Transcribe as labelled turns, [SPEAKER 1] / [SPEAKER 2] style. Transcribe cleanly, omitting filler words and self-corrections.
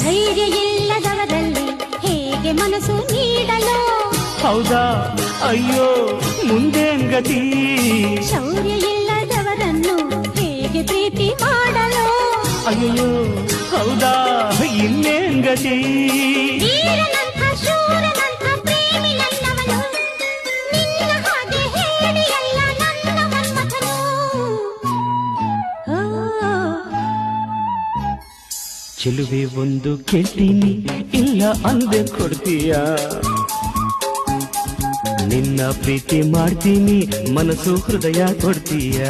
[SPEAKER 1] ಧೈರ್ಯ ಇಲ್ಲದವರಲ್ಲಿ ಹೇಗೆ ಮನಸ್ಸು ನೀಡಲು?
[SPEAKER 2] ಹೌದಾ ಅಯ್ಯೋ ಮುಂದೇನ್ ಗತಿ?
[SPEAKER 1] ಶೌರ್ಯ ಇಲ್ಲದವರನ್ನು ಹೇಗೆ ಪ್ರೀತಿ ಮಾಡಲು?
[SPEAKER 2] ಅಯ್ಯೋ ಹೌದಾ ಇನ್ನೇನ್ ಗತಿ?
[SPEAKER 1] ವೀರನಂಥ ಶೂರನಂಥ ಪ್ರೇಮಿ ನನ್ನವನು, ನಿನ್ನ ಹಾಗೆ ಹೇಳಿಯಲ್ಲ ನನ್ನ ಮನ್ಮಥನು.
[SPEAKER 2] ಚೆಲುವೆ ಒಂದು ಕೇಳ್ತೀನಿ, ಇಲ್ಲ ಅಂದೆ ಕೊಡ್ತೀಯ? ನಿನ್ನ ಪ್ರೀತಿ ಮಾಡ್ತೀನಿ, ಮನಸ್ಸು ಹೃದಯ ಕೊಡ್ತೀಯ?